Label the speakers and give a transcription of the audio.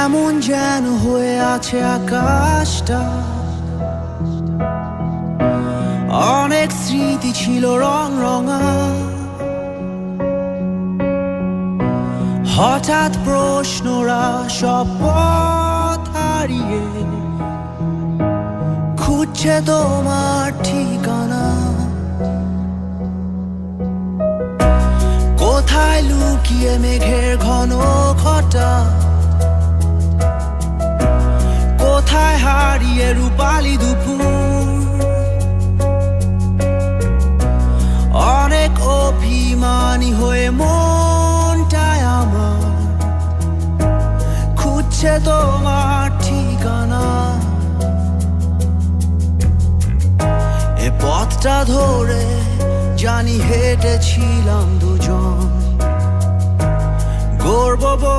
Speaker 1: কেমন যেন হয়ে আছে আকাশটা, অনেক স্মৃতি ছিল রং রঙা, হঠাৎ প্রশ্নরা সব পথ হারিয়ে খুঁজছে তোমার ঠিকানা। কোথায় লুকিয়ে মেঘের ঘন ঘটা, কোথায় হারিয়ে রূপালি দুপুর, অনেক অভিমানী হয়ে মনটায় আমার খুঁজছে তোমার ঠিকানা। এ পথটা ধরে জানি হেঁটেছিলাম দুজন, গর্ব